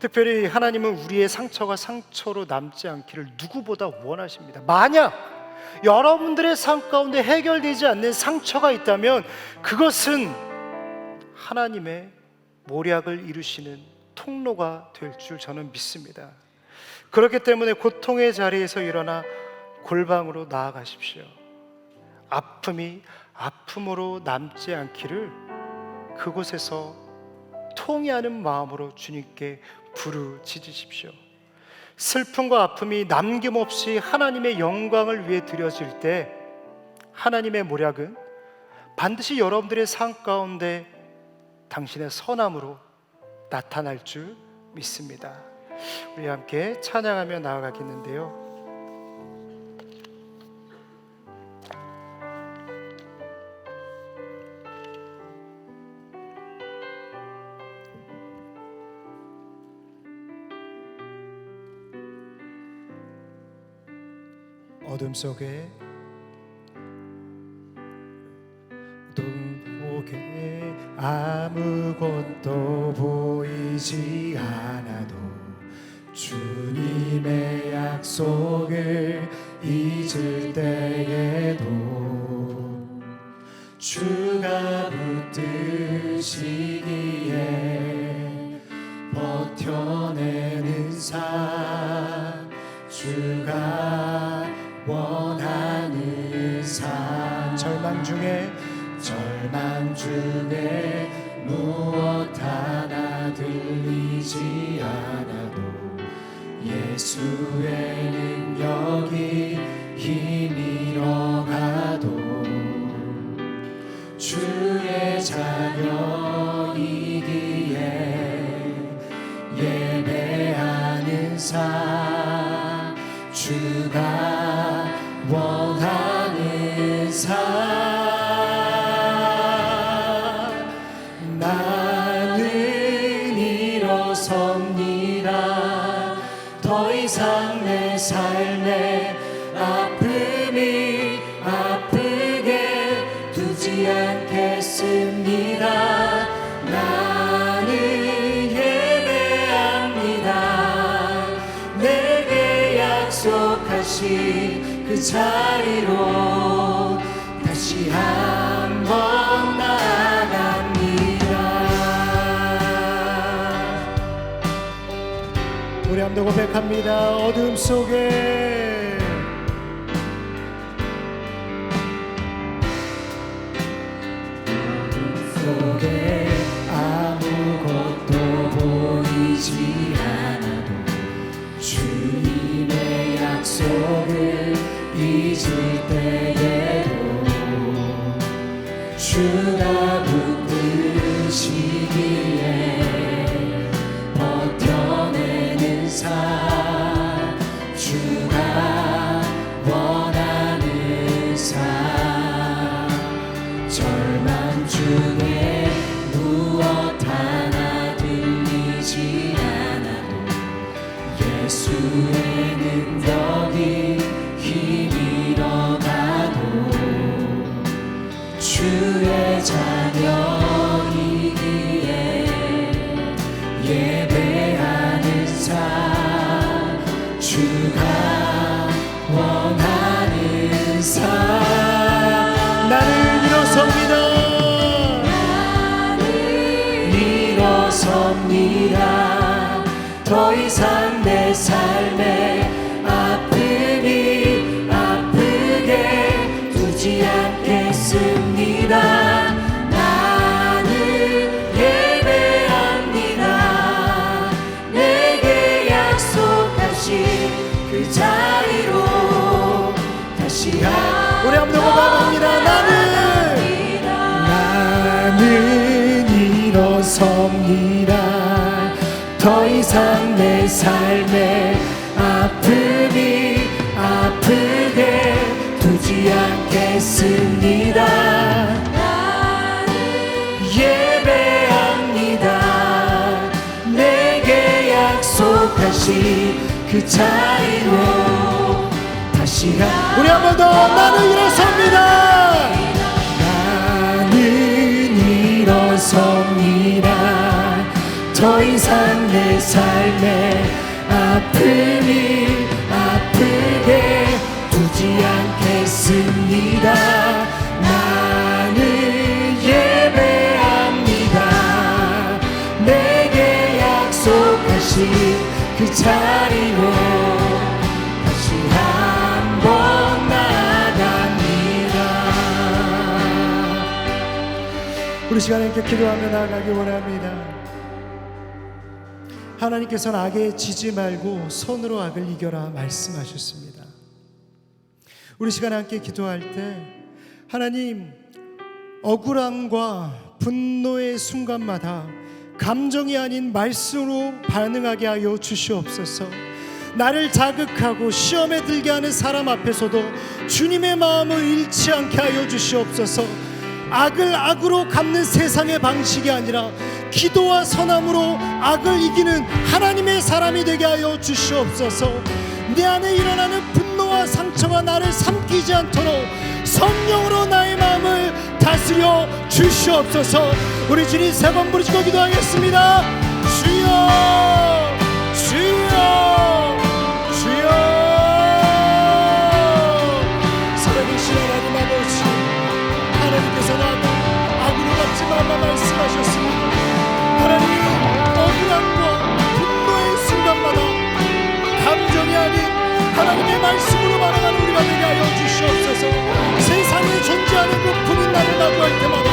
특별히 하나님은 우리의 상처가 상처로 남지 않기를 누구보다 원하십니다. 만약 여러분들의 삶 가운데 해결되지 않는 상처가 있다면 그것은 하나님의 모략을 이루시는 통로가 될 줄 저는 믿습니다. 그렇기 때문에 고통의 자리에서 일어나 골방으로 나아가십시오. 아픔이 아픔으로 남지 않기를 그곳에서 통회하는 마음으로 주님께 부르짖으십시오. 슬픔과 아픔이 남김없이 하나님의 영광을 위해 드려질 때 하나님의 모략은 반드시 여러분들의 삶 가운데 당신의 선함으로 나타날 줄 믿습니다. 우리 함께 찬양하며 나아가겠는데요, 어둠 속에 아무것도 보이지 않아도 주님의 약속을 잊을 때에도 주가 붙드시기에 버텨내는 삶, 주가 원하는 삶, 절망 중에 무엇 하나 들리지 않아도 예수의 능력이 힘이 잃어가도 주의 자녀이기에 예배하는 삶, 주가 원하는 삶, 나는 일어섭니다. 더 이상 내 삶에 아픔이 아프게 두지 않겠습니다. 나는 예배합니다. 내게 약속한 약속하신 그 자리로 다시 한번 나아갑니다. 우리 함께 고백합니다. 어둠 속에 아무것도 보이지 않아도 주님의 약속을 잊을 때에도 주가 붙드시기에 버텨내는 삶, 주가 원하는 삶, 절망 중에 무엇 하나 들리지 않아도 예수의 능력이 힘이러가도 주의 자녀이기에 예배하는 삶, 주가 원하는 삶. 나는 일어섭니다. 일어섭니다. 더 이상 내 삶에 아픔이 아프게 두지 않겠습니다. 나는 예배합니다. 내게 약속하신 그 자리로 다시 우리 한번 더 고백합니다. 나는 일어섭니다. 더 이상 내 삶에 아픔이 아프게 두지 않겠습니다. 나는 예배합니다. 내게 약속하신 그 자리로 다시 우리 한 번 더. 나는 일어섭니다. 나는 일어섭니다. 더 이상 내 삶에 아픔이 아프게 두지 않겠습니다. 나는 예배합니다. 내게 약속하신 그 자리로 다시 한번 나아갑니다. 우리 시간에 이렇게 기도하며 나아가기 원합니다. 하나님께서는 악에 지지 말고 손으로 악을 이겨라 말씀하셨습니다. 우리 시간에 함께 기도할 때 하나님, 억울함과 분노의 순간마다 감정이 아닌 말씀으로 반응하게 하여 주시옵소서. 나를 자극하고 시험에 들게 하는 사람 앞에서도 주님의 마음을 잃지 않게 하여 주시옵소서. 악을 악으로 갚는 세상의 방식이 아니라 기도와 선함으로 악을 이기는 하나님의 사람이 되게 하여 주시옵소서. 내 안에 일어나는 분노와 상처가 나를 삼키지 않도록 성령으로 나의 마음을 다스려 주시옵소서. 우리 주님 세 번 부르시고 기도하겠습니다. 주여, 주여, 주여. 살아계신 하나님 아버지, 하나님께서 나를 악으로 갚지 말라 말씀하셨습니다. 하나님, 억울함과 분노의 순간마다 감정이 아닌 하나님의 말씀으로 반응하는 우리가 되게 하여 주시옵소서. 세상에 존재하는 그 분인 나를 마주할 때마다,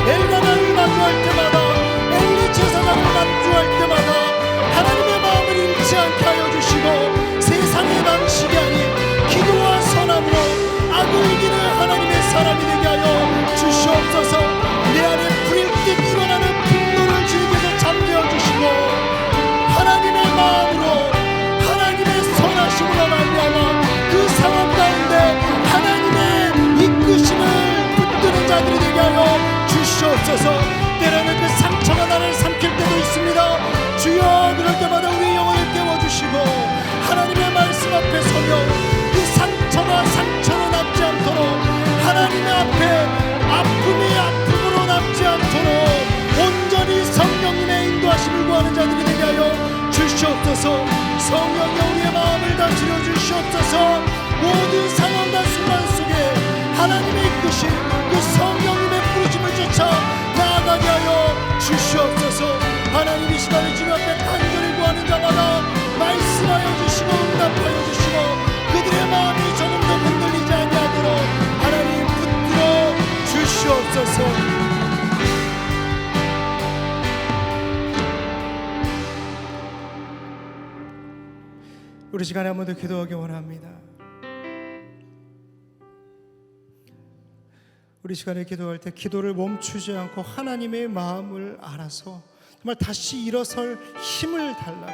엘가나를 마주할 때마다, 엘리 제사장을 마주할 때마다 하나님의 마음을 잃지 않게 하여 주시고, 세상의 방식이 아닌 기도와 선함으로 악을 이기는 하나님의 사람이 되게 하여 주시옵소서. 내 안에 불일 듯 일어나는 분노를 주님께서 잠재워 주시고, 하나님의 마음으로 하나님의 선하심으로 말미암아 그 상황 가운데 하나님의 이끄심을 붙드는 자들이 되게 하여 주시옵소서. 때로는 그 상처가 나를 삼킬 때도 있습니다. 주여, 그럴 때마다 우리의 영혼을 깨워주시고 하나님의 말씀 앞에 서며 그 상처가 상처로 남지 않도록, 하나님의 앞에 아픔이 아픔으로 남지 않도록 온전히 성령님의 인도하심을 구하는 자들이 되게 하여 주시옵소서. 성령의 우리의 마음을 다스려 주시옵소서. 주시옵소서. 모든 상황과 순간 속에 하나님의 이끄신 그 성령님의 부르심을 쫓아 나아가게 하여 주시옵소서. 하나님 이 시간에 주님 앞에 간절히 구하는 자마다 말씀하여 주시고 응답하여 주시고 그들의 마음이 조금도 흔들리지 아니하도록 하나님 붙들어 주시옵소서. 우리 시간에 한 번 더 기도하기 원합니다. 우리 시간에 기도할 때 기도를 멈추지 않고 하나님의 마음을 알아서 정말 다시 일어설 힘을 달라고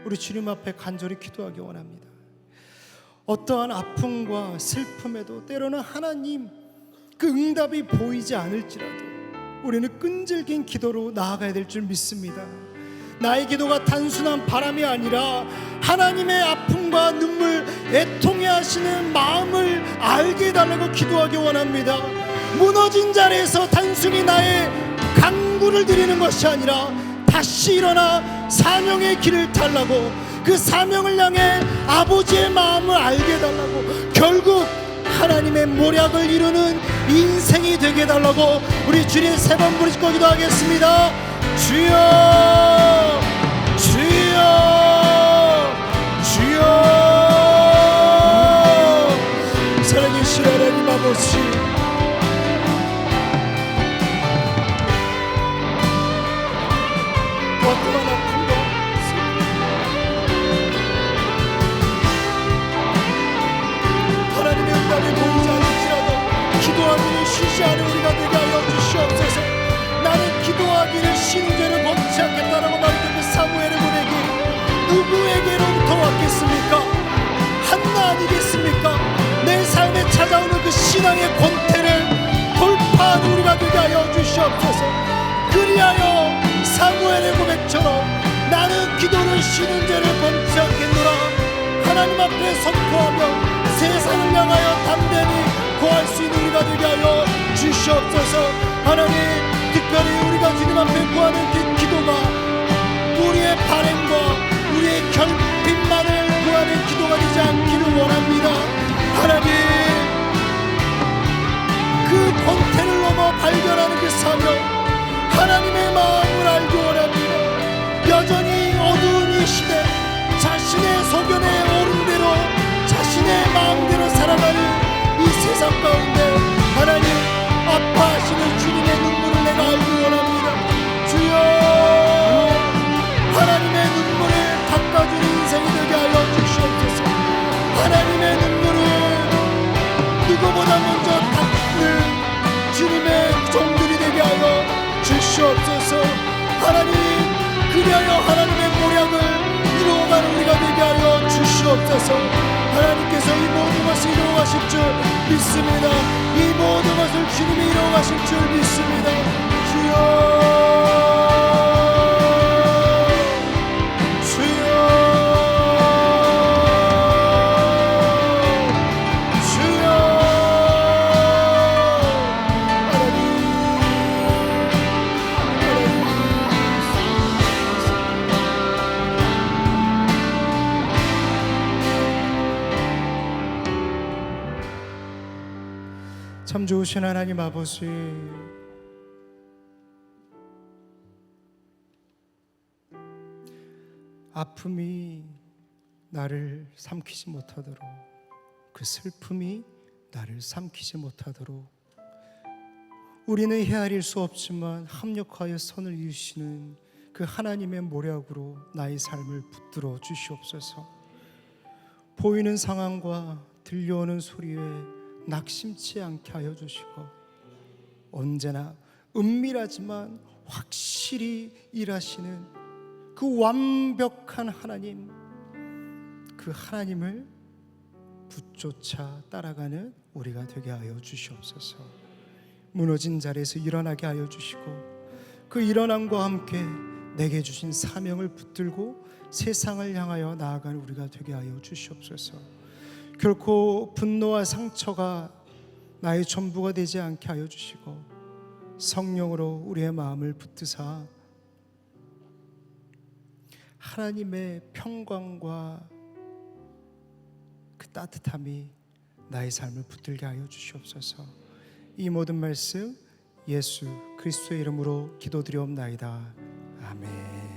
우리 주님 앞에 간절히 기도하기 원합니다. 어떠한 아픔과 슬픔에도 때로는 하나님 그 응답이 보이지 않을지라도 우리는 끈질긴 기도로 나아가야 될 줄 믿습니다. 나의 기도가 단순한 바람이 아니라 하나님의 아픔과 눈물, 애통해 하시는 마음을 알게 해달라고 기도하기 원합니다. 무너진 자리에서 단순히 나의 간구를 드리는 것이 아니라 다시 일어나 사명의 길을 달라고, 그 사명을 향해 아버지의 마음을 알게 해달라고, 결국 하나님의 모략을 이루는 인생이 되게 해달라고 우리 주님 세 번 부르짖고 기도하겠습니다. 주여, 주여, 주여. 살아계신 하나님 아버지, 어떠한 아픔과 하나님의 응답이 보이지 않을지라도 기도하기를 쉬지 않은 우리가 되게 하여 주시옵소서. 나는 기도하기를 쉬는 죄를 범치 않겠다라고 말했던 그 사무엘의 고백이 누구에게로부터 왔겠습니까? 한나 아니겠습니까? 내 삶에 찾아오는 그 신앙의 권태를 돌파하는 우리가 되게 하여 주시옵소서. 그리하여 사무엘의 고백처럼 나는 기도를 쉬는 죄를 범치 않겠노라 하나님 앞에 선포하며 세상을 향하여 담대히 구할 수 있는 우리가 되게 하여 주시옵소서. 하나님, 특별히 우리가 주님 앞에 구하는 그 기도가 우리의 바램과 우리의 결핍만을 구하는 기도가 되지 않기를 원합니다. 하나님, 그 권태를 넘어 발견하는 그 사명, 하나님의 마음을 알기 원합니다. 여전히 어두운 이 시대, 자신의 소견에 오른 대로 자신의 마음대로 살아가는 이 세상 가운데 하나님 아파하시는 주님의 눈물을 내가 알기 원합니다. 주여, 하나님의 눈물을 닦아주는 인생이 되게 하여 주시옵소서. 하나님의 눈물을 누구보다 먼저 닦는 주님의 종들이 되게 하여 주시옵소서. 하나님, 그리하여 하나님의 모략을 이루어가는 우리가 되게 하여 주시옵소서. 하나님께서 이 모든 것을 이루어가실 줄 믿습니다. 이 모든 것을 주님이 이루어가실 줄 믿습니다. 주여, 주여, 주여. 하나님, 참 좋으신 하나님 아버지, 아픔이 나를 삼키지 못하도록, 그 슬픔이 나를 삼키지 못하도록 우리는 헤아릴 수 없지만 합력하여 선을 이으시는 그 하나님의 모략으로 나의 삶을 붙들어 주시옵소서. 보이는 상황과 들려오는 소리에 낙심치 않게 하여 주시고, 언제나 은밀하지만 확실히 일하시는 그 완벽한 하나님, 그 하나님을 붙조차 따라가는 우리가 되게 하여 주시옵소서. 무너진 자리에서 일어나게 하여 주시고, 그 일어남과 함께 내게 주신 사명을 붙들고 세상을 향하여 나아가는 우리가 되게 하여 주시옵소서. 결코 분노와 상처가 나의 전부가 되지 않게 하여 주시고, 성령으로 우리의 마음을 붙드사 하나님의 평강과 따뜻함이 나의 삶을 붙들게 하여 주시옵소서. 이 모든 말씀 예수 그리스도의 이름으로 기도드리옵나이다. 아멘.